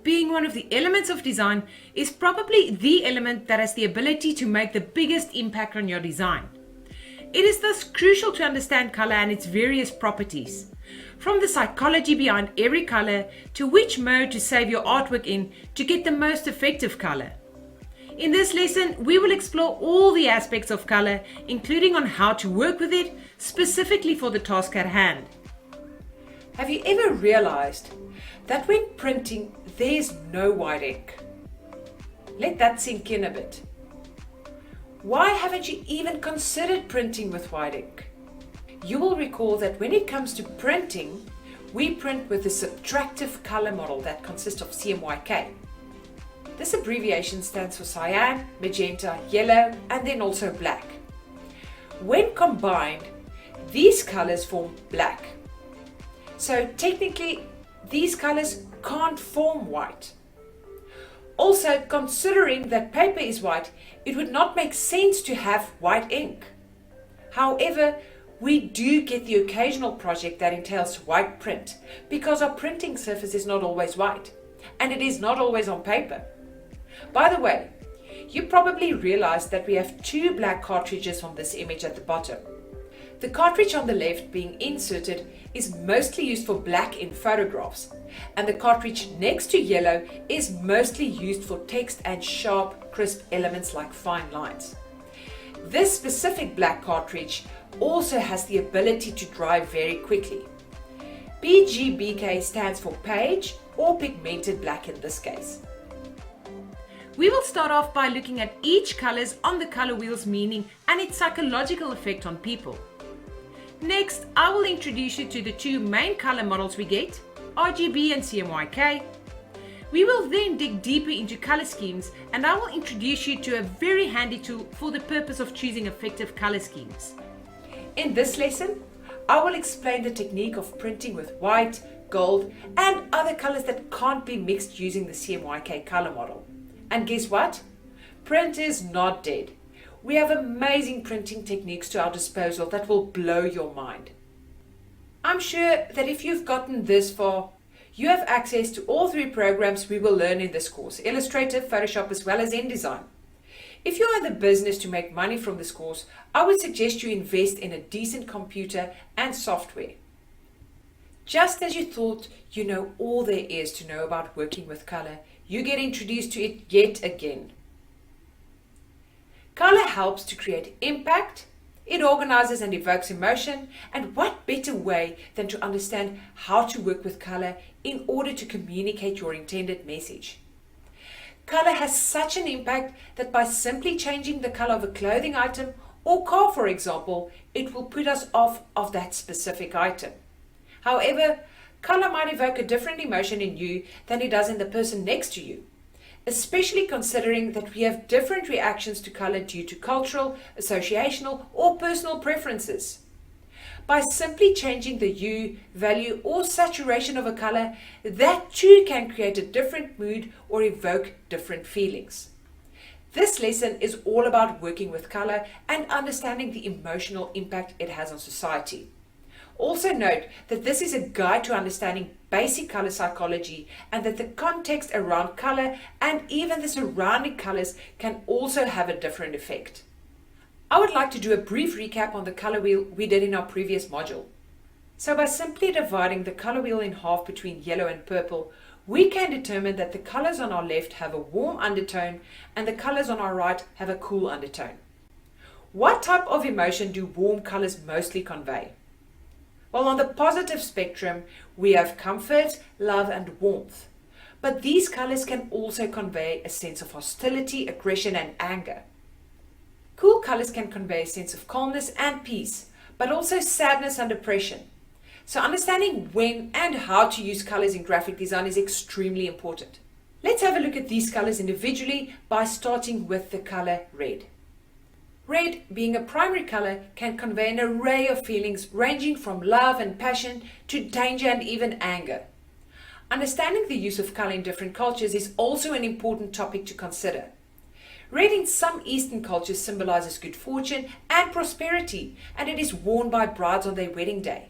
being one of the elements of design, is probably the element that has the ability to make the biggest impact on your design. It is thus crucial to understand color and its various properties, from the psychology behind every color to which mode to save your artwork in to get the most effective color. In this lesson, we will explore all the aspects of color, including on how to work with it, specifically for the task at hand. Have you ever realized that when printing, there's no white ink? Let that sink in a bit. Why haven't you even considered printing with white ink? You will recall that when it comes to printing, we print with a subtractive color model that consists of CMYK. This abbreviation stands for cyan, magenta, yellow, and then also black. When combined, these colors form black. So technically, these colors can't form white. Also, considering that paper is white, it would not make sense to have white ink. However, we do get the occasional project that entails white print because our printing surface is not always white, and it is not always on paper. By the way, you probably realized that we have two black cartridges on this image at the bottom. The cartridge on the left being inserted is mostly used for black in photographs, and the cartridge next to yellow is mostly used for text and sharp, crisp elements like fine lines. This specific black cartridge also has the ability to dry very quickly. PGBK stands for page or pigmented black in this case. We will start off by looking at each colors on the color wheel's meaning and its psychological effect on people. Next, I will introduce you to the two main color models we get, RGB and CMYK. We will then dig deeper into color schemes, and I will introduce you to a very handy tool for the purpose of choosing effective color schemes. In this lesson, I will explain the technique of printing with white, gold, and other colors that can't be mixed using the CMYK color model. And guess what? Print is not dead. We have amazing printing techniques to our disposal that will blow your mind. I'm sure that if you've gotten this far, you have access to all three programs we will learn in this course: Illustrator, Photoshop, as well as InDesign. If you are in the business to make money from this course, I would suggest you invest in a decent computer and software. Just as you thought you know all there is to know about working with color, you get introduced to it yet again. Color helps to create impact, it organizes and evokes emotion, and what better way than to understand how to work with color in order to communicate your intended message. Color has such an impact that by simply changing the color of a clothing item or car, for example, it will put us off of that specific item. However, color might evoke a different emotion in you than it does in the person next to you, especially considering that we have different reactions to color due to cultural, associational, or personal preferences. By simply changing the hue, value, or saturation of a color, that too can create a different mood or evoke different feelings. This lesson is all about working with color and understanding the emotional impact it has on society. Also note that this is a guide to understanding basic color psychology, and that the context around color and even the surrounding colors can also have a different effect. I would like to do a brief recap on the color wheel we did in our previous module. So by simply dividing the color wheel in half between yellow and purple, we can determine that the colors on our left have a warm undertone and the colors on our right have a cool undertone. What type of emotion do warm colors mostly convey? Well, on the positive spectrum, we have comfort, love, and warmth. But these colors can also convey a sense of hostility, aggression, and anger. Cool colors can convey a sense of calmness and peace, but also sadness and depression. So understanding when and how to use colors in graphic design is extremely important. Let's have a look at these colors individually by starting with the color red. Red, being a primary color, can convey an array of feelings ranging from love and passion to danger and even anger. Understanding the use of color in different cultures is also an important topic to consider. Red in some Eastern cultures symbolizes good fortune and prosperity, and it is worn by brides on their wedding day.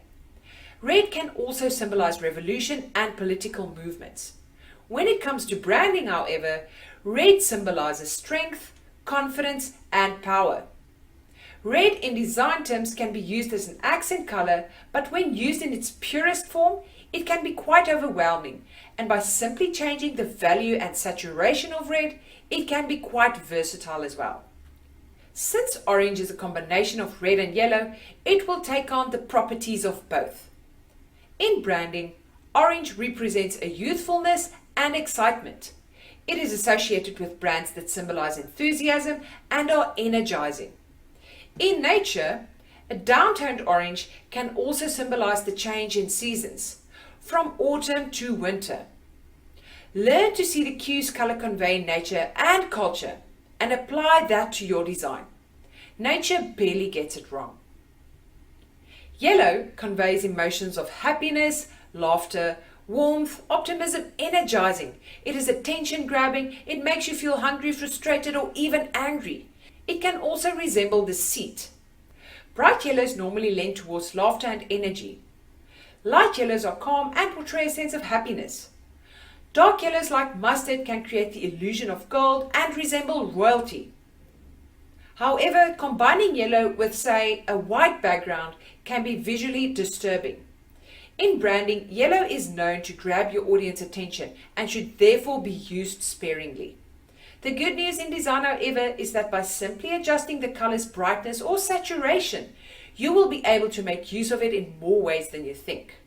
Red can also symbolize revolution and political movements. When it comes to branding, however, red symbolizes strength, confidence, and power. Red in design terms can be used as an accent color, but when used in its purest form, it can be quite overwhelming, and by simply changing the value and saturation of red, it can be quite versatile as well. Since orange is a combination of red and yellow, it will take on the properties of both. In branding, orange represents a youthfulness and excitement. It is associated with brands that symbolize enthusiasm and are energizing. In nature, a downtoned orange can also symbolize the change in seasons, from autumn to winter. Learn to see the cues color convey in nature and culture and apply that to your design. Nature barely gets it wrong. Yellow conveys emotions of happiness, laughter, warmth, optimism, energizing. It is attention grabbing. It makes you feel hungry, frustrated, or even angry. It can also resemble deceit. Bright yellows normally lend towards laughter and energy. Light yellows are calm and portray a sense of happiness. Dark yellows like mustard can create the illusion of gold and resemble royalty. However, combining yellow with, say, a white background can be visually disturbing. In branding, yellow is known to grab your audience attention and should therefore be used sparingly. The good news in design, however, is that by simply adjusting the color's brightness or saturation, you will be able to make use of it in more ways than you think.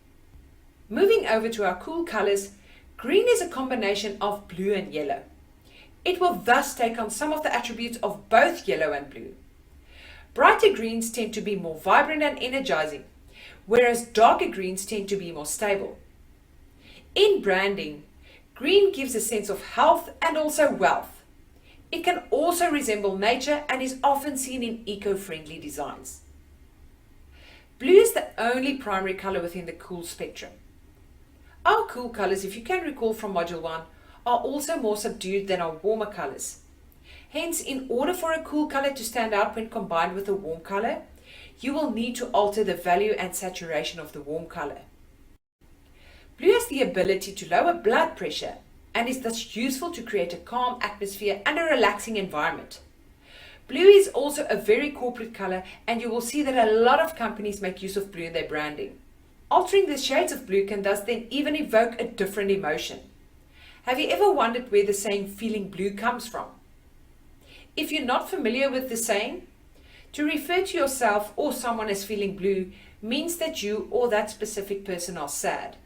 Moving over to our cool colors, green is a combination of blue and yellow. It will thus take on some of the attributes of both yellow and blue. Brighter greens tend to be more vibrant and energizing, whereas darker greens tend to be more stable. In branding, green gives a sense of health and also wealth. It can also resemble nature and is often seen in eco-friendly designs. Blue is the only primary color within the cool spectrum. Our cool colors, if you can recall from Module 1, are also more subdued than our warmer colors. Hence, in order for a cool color to stand out when combined with a warm color, you will need to alter the value and saturation of the warm color. Blue has the ability to lower blood pressure and is thus useful to create a calm atmosphere and a relaxing environment. Blue is also a very corporate color, and you will see that a lot of companies make use of blue in their branding. Altering the shades of blue can thus then even evoke a different emotion. Have you ever wondered where the saying "feeling blue" comes from? If you're not familiar with the saying, to refer to yourself or someone as feeling blue means that you or that specific person are sad.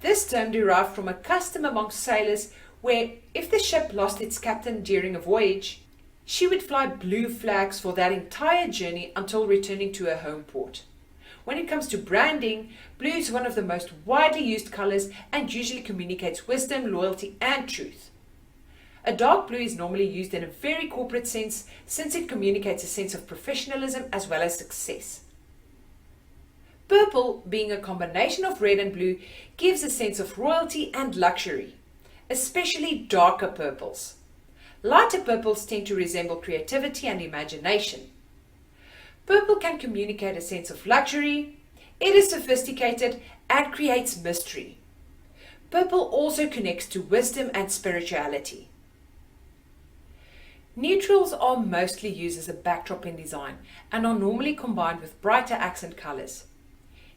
This term derived from a custom amongst sailors where, if the ship lost its captain during a voyage, she would fly blue flags for that entire journey until returning to her home port. When it comes to branding, blue is one of the most widely used colors and usually communicates wisdom, loyalty, and truth. A dark blue is normally used in a very corporate sense since it communicates a sense of professionalism as well as success. Purple, being a combination of red and blue, gives a sense of royalty and luxury, especially darker purples. Lighter purples tend to resemble creativity and imagination. Purple can communicate a sense of luxury, it is sophisticated, and creates mystery. Purple also connects to wisdom and spirituality. Neutrals are mostly used as a backdrop in design and are normally combined with brighter accent colors.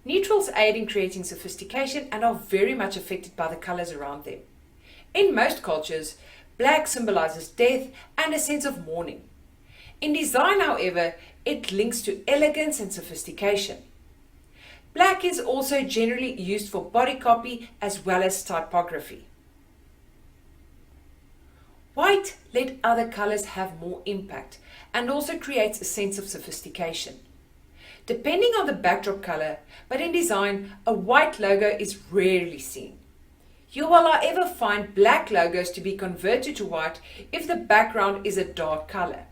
Neutrals aid in creating sophistication and are very much affected by the colors around them. In most cultures, black symbolizes death and a sense of mourning. In design, however, it links to elegance and sophistication. Black is also generally used for body copy as well as typography. White let other colors have more impact and also creates a sense of sophistication. Depending on the backdrop color, but in design, a white logo is rarely seen. You will, however, find black logos to be converted to white if the background is a dark color,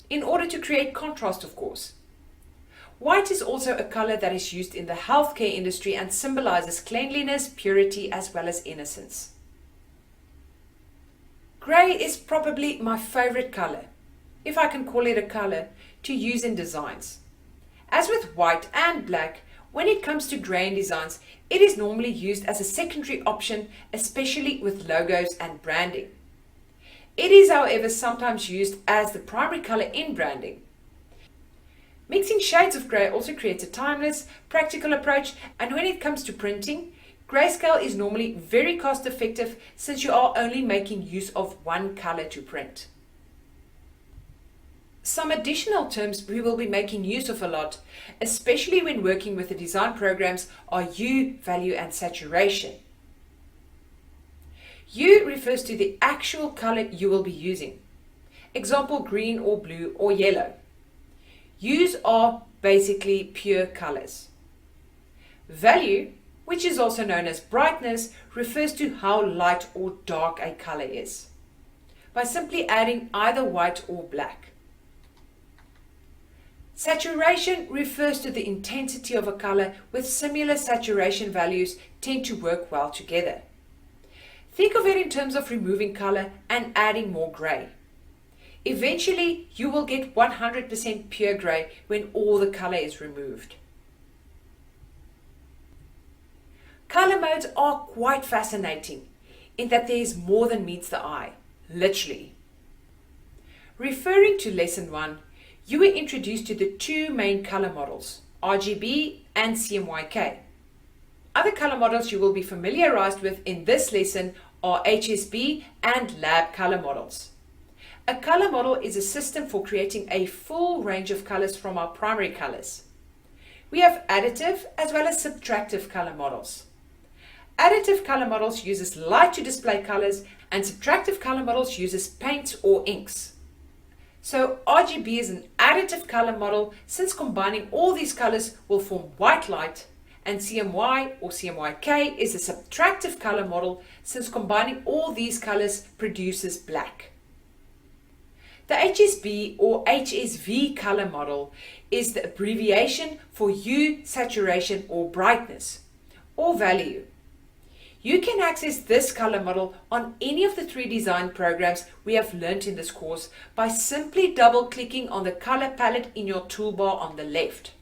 in order to create contrast, of course. White is also a color that is used in the healthcare industry and symbolizes cleanliness, purity, as well as innocence. Gray is probably my favorite color, if I can call it a color, to use in designs. As with white and black, When it comes to grey in designs, it is normally used as a secondary option, especially with logos and branding. It is, however, sometimes used as the primary color in branding. Mixing shades of grey also creates a timeless, practical approach, and when it comes to printing, grayscale is normally very cost effective since you are only making use of one color to print. Some additional terms we will be making use of a lot, especially when working with the design programs, are hue, value, and saturation. Hue refers to the actual color you will be using. Example, green or blue or yellow. Hues are basically pure colors. Value, which is also known as brightness, refers to how light or dark a color is, by simply adding either white or black. Saturation refers to the intensity of a color, with similar saturation values tend to work well together. Think of it in terms of removing color and adding more gray. Eventually, you will get 100% pure gray when all the color is removed. Color modes are quite fascinating in that there is more than meets the eye, literally. Referring to lesson 1, you were introduced to the two main color models, RGB and CMYK. Other color models you will be familiarized with in this lesson are HSB and lab color models. A color model is a system for creating a full range of colors from our primary colors. We have additive as well as subtractive color models. Additive color models uses light to display colors, and subtractive color models uses paints or inks. So RGB is an additive color model since combining all these colors will form white light, and CMY or CMYK is a subtractive color model since combining all these colors produces black. The HSB or HSV color model is the abbreviation for hue, saturation or brightness or value. You can access this color model on any of the 3 design programs we have learned in this course by simply double-clicking on the color palette in your toolbar on the left.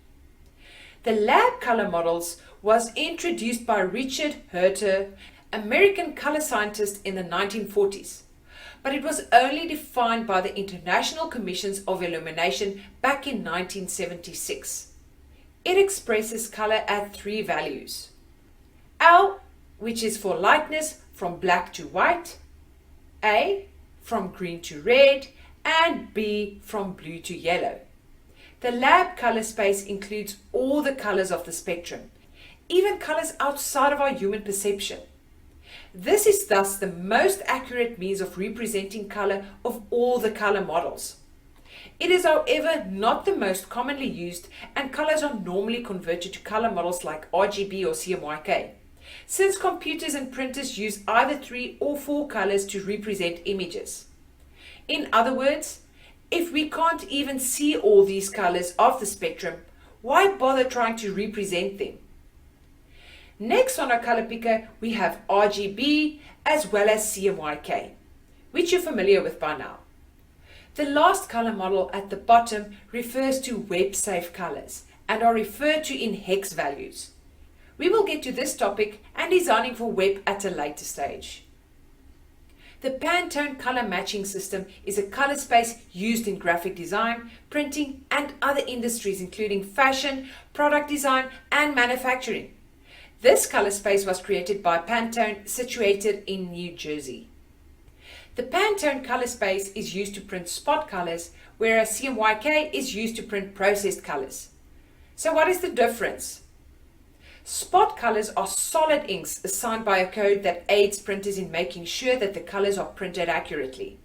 The lab color models was introduced by Richard Herter, American color scientist in the 1940s, but it was only defined by the International Commissions of Illumination back in 1976. It expresses color at 3 values. L, which is for lightness from black to white, A, from green to red, and B, from blue to yellow. The lab color space includes all the colors of the spectrum, even colors outside of our human perception. This is thus the most accurate means of representing color of all the color models. It is, however, not the most commonly used, and colors are normally converted to color models like RGB or CMYK, since computers and printers use either 3 or 4 colors to represent images. In other words, if we can't even see all these colors of the spectrum, why bother trying to represent them? Next on our color picker, we have RGB as well as CMYK, which you're familiar with by now. The last color model at the bottom refers to web-safe colors and are referred to in hex values. We will get to this topic and designing for web at a later stage. The Pantone color matching system is a color space used in graphic design, printing, and other industries including fashion, product design, and manufacturing. This color space was created by Pantone, situated in New Jersey. The Pantone color space is used to print spot colors, whereas CMYK is used to print processed colors. So what is the difference? Spot colors are solid inks assigned by a code that aids printers in making sure that the colors are printed accurately.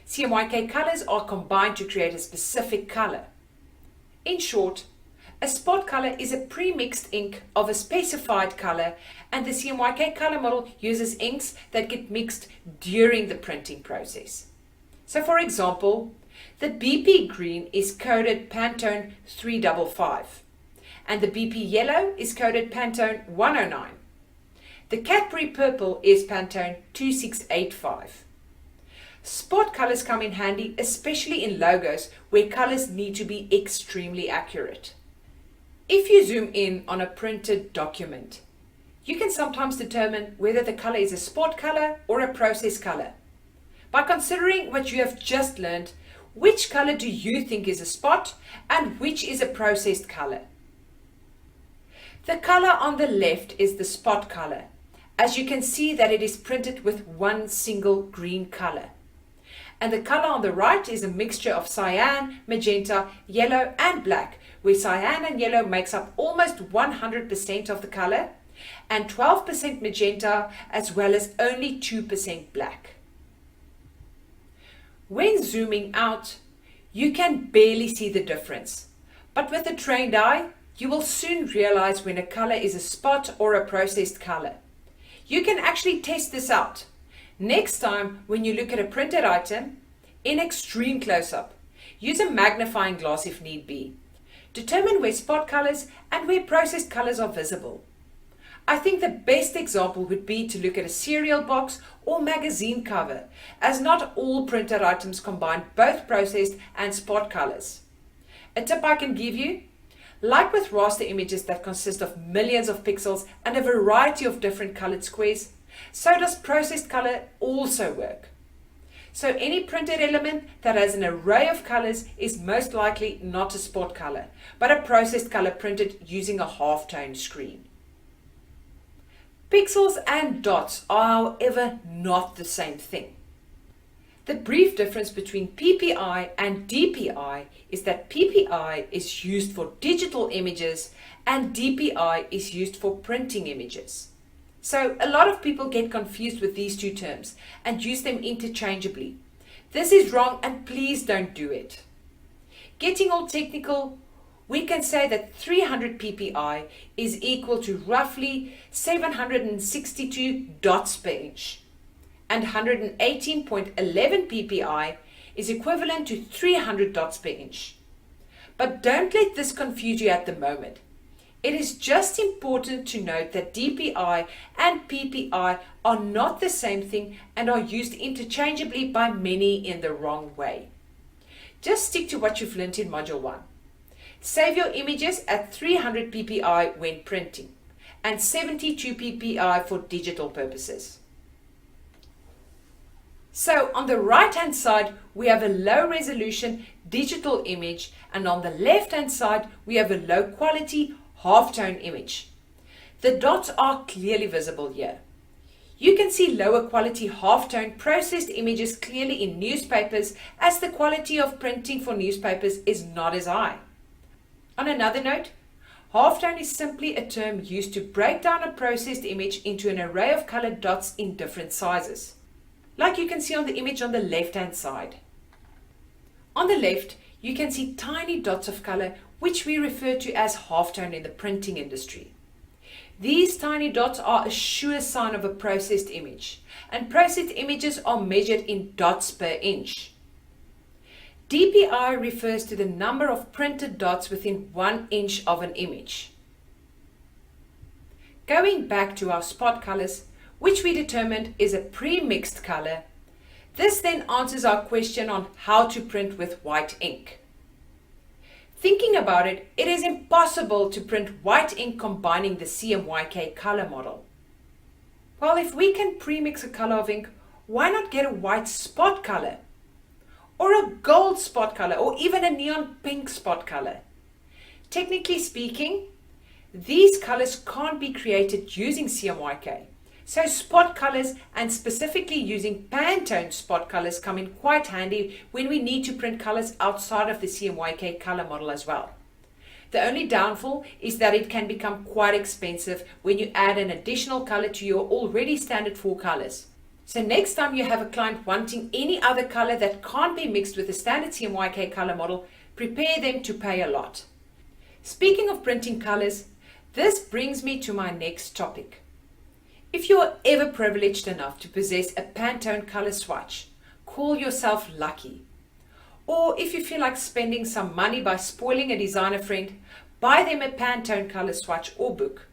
CMYK colors are combined to create a specific color. In short, a spot color is a pre-mixed ink of a specified color, and the CMYK color model uses inks that get mixed during the printing process. So for example, the BP green is coded Pantone 355. And the BP yellow is coded Pantone 109. The Cadbury purple is Pantone 2685. Spot colors come in handy, especially in logos where colors need to be extremely accurate. If you zoom in on a printed document, you can sometimes determine whether the color is a spot color or a process color. By considering what you have just learned, which color do you think is a spot and which is a processed color? The color on the left is the spot color, as you can see that it is printed with one single green color. And the color on the right is a mixture of cyan, magenta, yellow and black, where cyan and yellow makes up almost 100% of the color, and 12% magenta as well as only 2% black. When zooming out, you can barely see the difference, but with a trained eye, you will soon realize when a color is a spot or a processed color. You can actually test this out. Next time when you look at a printed item, in extreme close-up, use a magnifying glass if need be. Determine where spot colors and where processed colors are visible. I think the best example would be to look at a cereal box or magazine cover, as not all printed items combine both processed and spot colors. A tip I can give you: like with raster images that consist of millions of pixels and a variety of different colored squares, so does processed color also work. So any printed element that has an array of colors is most likely not a spot color, but a processed color printed using a halftone screen. Pixels and dots are, however, not the same thing. The brief difference between PPI and DPI is that PPI is used for digital images and DPI is used for printing images. So a lot of people get confused with these two terms and use them interchangeably. This is wrong and please don't do it. Getting all technical, we can say that 300 PPI is equal to roughly 762 dots per inch, and 118.11 PPI is equivalent to 300 dots per inch. But don't let this confuse you at the moment. It is just important to note that DPI and PPI are not the same thing and are used interchangeably by many in the wrong way. Just stick to what you've learned in Module 1. Save your images at 300 PPI when printing and 72 PPI for digital purposes. So on the right hand side we have a low resolution digital image, and on the left hand side we have a low quality halftone image. The dots are clearly visible here. You can see lower quality halftone processed images clearly in newspapers, as the quality of printing for newspapers is not as high. On another note, halftone is simply a term used to break down a processed image into an array of colored dots in different sizes, like you can see on the image on the left hand side. On the left, you can see tiny dots of color, which we refer to as halftone in the printing industry. These tiny dots are a sure sign of a processed image, and processed images are measured in dots per inch. DPI refers to the number of printed dots within 1 inch of an image. Going back to our spot colors, which we determined is a pre-mixed color, this then answers our question on how to print with white ink. Thinking about it, it is impossible to print white ink combining the CMYK color model. Well, if we can pre-mix a color of ink, why not get a white spot color? Or a gold spot color, or even a neon pink spot color? Technically speaking, these colors can't be created using CMYK. So spot colors, and specifically using Pantone spot colors, come in quite handy when we need to print colors outside of the CMYK color model as well. The only downfall is that it can become quite expensive when you add an additional color to your already standard 4 colors. So next time you have a client wanting any other color that can't be mixed with the standard CMYK color model, prepare them to pay a lot. Speaking of printing colors, this brings me to my next topic. If you are ever privileged enough to possess a Pantone color swatch, call yourself lucky. Or if you feel like spending some money by spoiling a designer friend, buy them a Pantone color swatch or book.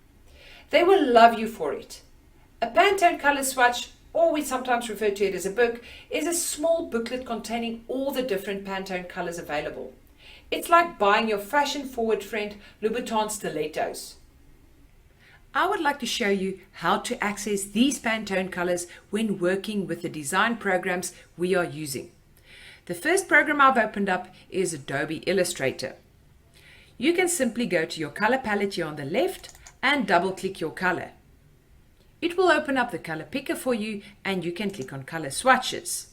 They will love you for it. A Pantone color swatch, or we sometimes refer to it as a book, is a small booklet containing all the different Pantone colors available. It's like buying your fashion-forward friend Louboutin stilettos. I would like to show you how to access these Pantone colors when working with the design programs we are using. The first program I've opened up is Adobe Illustrator. You can simply go to your color palette here on the left and double click your color. It will open up the color picker for you and you can click on color swatches.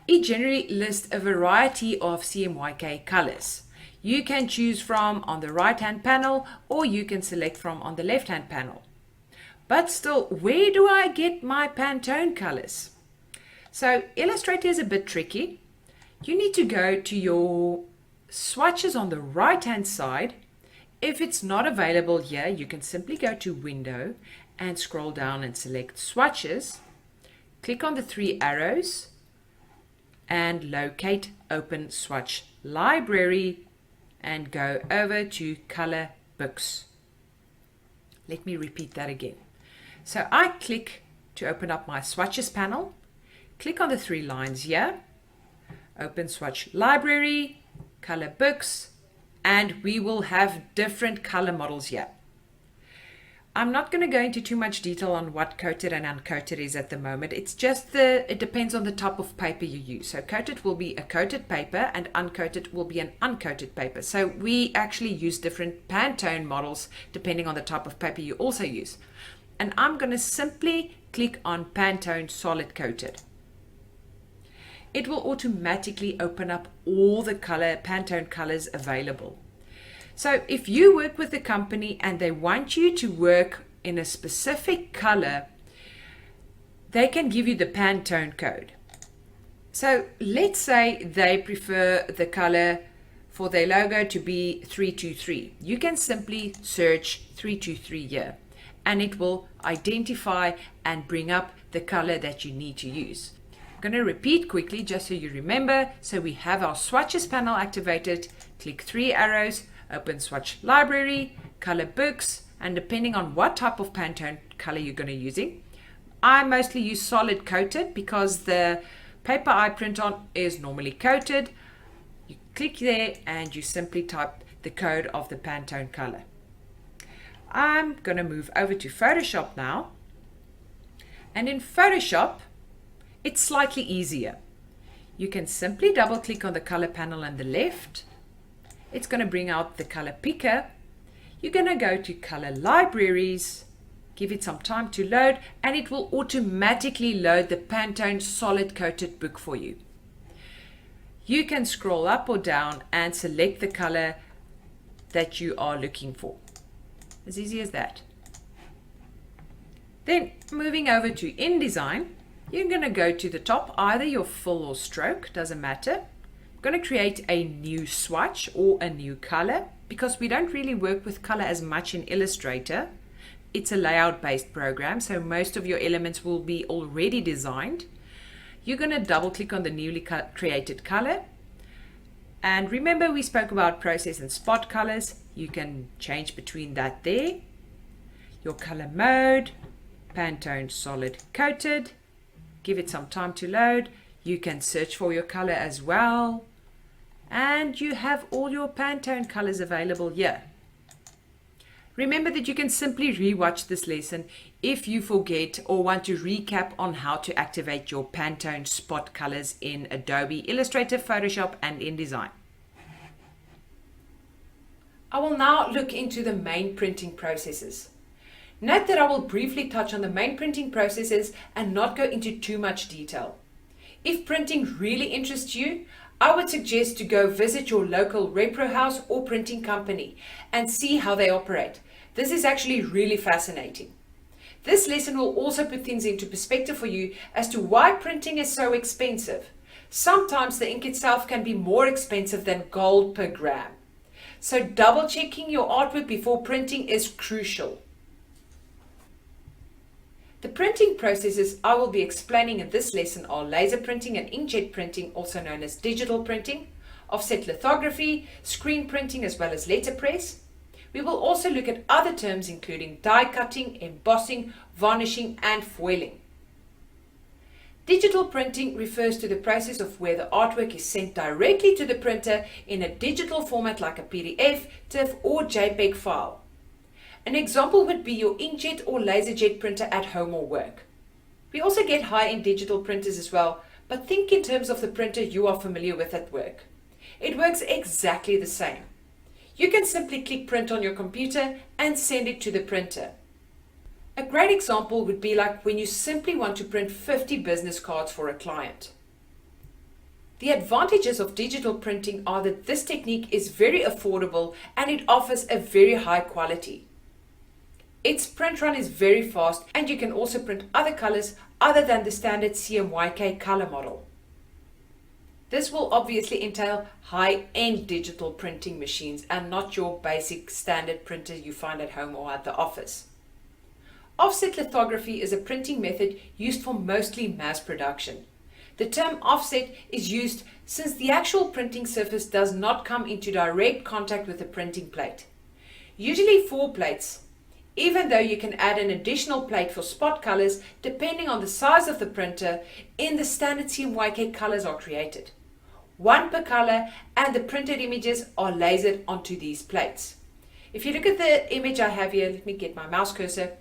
It generally lists a variety of CMYK colors. You can choose from on the right hand panel or you can select from on the left hand panel. But still, where do I get my Pantone colors? So Illustrator is a bit tricky. You need to go to your swatches on the right hand side. If it's not available here, you can simply go to Window and scroll down and select Swatches. Click on the three arrows and locate Open Swatch Library and go over to Color Books. Let me repeat that again. So I click to open up my swatches panel, click on the three lines here, open Swatch Library, Color Books, and we will have different color models here. I'm not going to go into too much detail on what coated and uncoated is at the moment. It's just it depends on the type of paper you use. So coated will be a coated paper and uncoated will be an uncoated paper. So we actually use different Pantone models depending on the type of paper you also use. And I'm going to simply click on Pantone Solid Coated. It will automatically open up all the Pantone colors available. So if you work with a company and they want you to work in a specific color, they can give you the Pantone code. So let's say they prefer the color for their logo to be 323. You can simply search 323 here and it will identify and bring up the color that you need to use. I'm going to repeat quickly just so you remember. So we have our swatches panel activated, click three arrows, open Swatch Library, Color Books, and depending on what type of Pantone color you're going to be using. I mostly use solid coated because the paper I print on is normally coated. You click there and you simply type the code of the Pantone color. I'm going to move over to Photoshop now. And in Photoshop, it's slightly easier. You can simply double click on the color panel on the left. It's going to bring out the color picker. You're going to go to color libraries, give it some time to load, and it will automatically load the Pantone solid coated book for you. You can scroll up or down and select the color that you are looking for. As easy as that. Then moving over to InDesign, you're going to go to the top, either your fill or stroke, doesn't matter. Going to create a new swatch or a new color because we don't really work with color as much in Illustrator. It's a layout based program, so most of your elements will be already designed. You're going to double click on the newly created color, and remember we spoke about process and spot colors. You can change between that there. Your color mode, Pantone solid coated, give it some time to load. You can search for your color as well. And you have all your Pantone colors available here. Remember that you can simply rewatch this lesson if you forget or want to recap on how to activate your Pantone spot colors in Adobe Illustrator, Photoshop, and InDesign. I will now look into the main printing processes. Note that I will briefly touch on the main printing processes and not go into too much detail. If printing really interests you, I would suggest to go visit your local repro house or printing company and see how they operate. This is actually really fascinating. This lesson will also put things into perspective for you as to why printing is so expensive. Sometimes the ink itself can be more expensive than gold per gram. So double checking your artwork before printing is crucial. The printing processes I will be explaining in this lesson are laser printing and inkjet printing, also known as digital printing, offset lithography, screen printing, as well as letterpress. We will also look at other terms including die cutting, embossing, varnishing, and foiling. Digital printing refers to the process of where the artwork is sent directly to the printer in a digital format like a PDF, TIFF or JPEG file. An example would be your inkjet or laserjet printer at home or work. We also get high-end digital printers as well, but think in terms of the printer you are familiar with at work. It works exactly the same. You can simply click print on your computer and send it to the printer. A great example would be like when you simply want to print 50 business cards for a client. The advantages of digital printing are that this technique is very affordable and it offers a very high quality. Its print run is very fast and you can also print other colors other than the standard CMYK color model. This will obviously entail high-end digital printing machines and not your basic standard printer you find at home or at the office. Offset lithography is a printing method used for mostly mass production. The term offset is used since the actual printing surface does not come into direct contact with the printing plate. Usually 4 plates, even though you can add an additional plate for spot colors depending on the size of the printer. In the standard CMYK colors are created. 1 per color, and the printed images are lasered onto these plates. If you look at the image I have here, let me get my mouse cursor.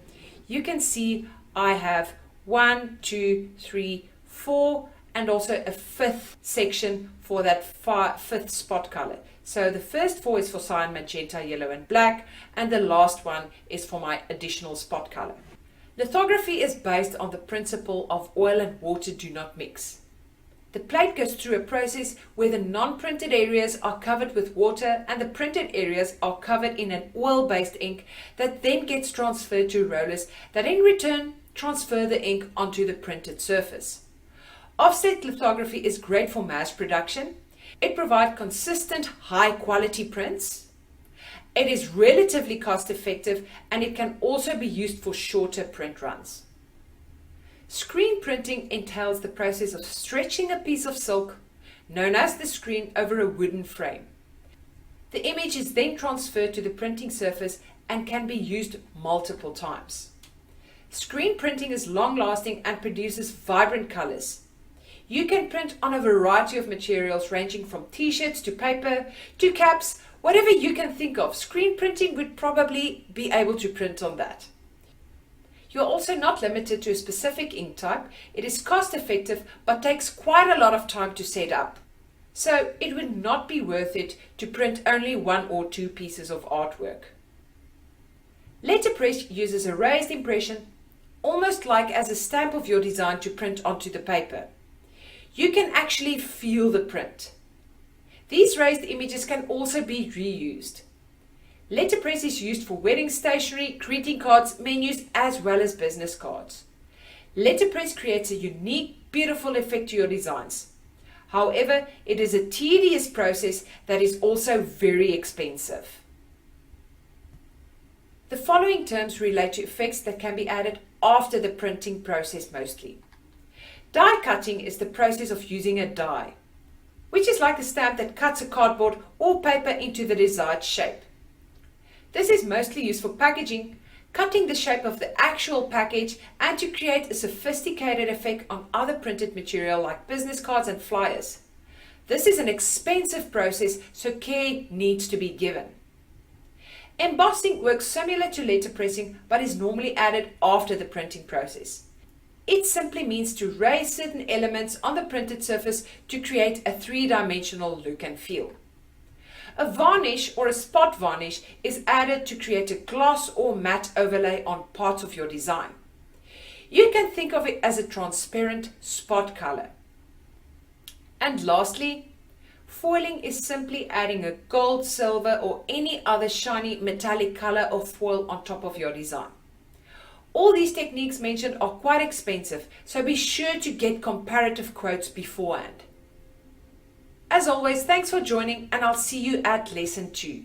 You can see I have 1, 2, 3, 4 and also a 5th section for that 5th spot color. So the first 4 is for cyan, magenta, yellow and black, and the last one is for my additional spot color. Lithography is based on the principle of oil and water do not mix. The plate goes through a process where the non-printed areas are covered with water and the printed areas are covered in an oil-based ink that then gets transferred to rollers that in return transfer the ink onto the printed surface. Offset lithography is great for mass production. It provides consistent high-quality prints. It is relatively cost-effective and it can also be used for shorter print runs. Screen printing entails the process of stretching a piece of silk, known as the screen, over a wooden frame. The image is then transferred to the printing surface and can be used multiple times. Screen printing is long-lasting and produces vibrant colors. You can print on a variety of materials ranging from t-shirts to paper to caps, whatever you can think of. Screen printing would probably be able to print on that. You are also not limited to a specific ink type. It is cost effective but takes quite a lot of time to set up. So it would not be worth it to print only 1 or 2 pieces of artwork. Letterpress uses a raised impression, almost like as a stamp of your design to print onto the paper. You can actually feel the print. These raised images can also be reused. Letterpress is used for wedding stationery, greeting cards, menus, as well as business cards. Letterpress creates a unique, beautiful effect to your designs. However, it is a tedious process that is also very expensive. The following terms relate to effects that can be added after the printing process mostly. Die cutting is the process of using a die, which is like a stamp that cuts a cardboard or paper into the desired shape. This is mostly used for packaging, cutting the shape of the actual package, and to create a sophisticated effect on other printed material like business cards and flyers. This is an expensive process, so care needs to be given. Embossing works similar to letterpressing but is normally added after the printing process. It simply means to raise certain elements on the printed surface to create a 3-dimensional look and feel. A varnish or a spot varnish is added to create a gloss or matte overlay on parts of your design. You can think of it as a transparent spot color. And lastly, foiling is simply adding a gold, silver or any other shiny metallic color or foil on top of your design. All these techniques mentioned are quite expensive, so be sure to get comparative quotes beforehand. As always, thanks for joining and I'll see you at lesson 2.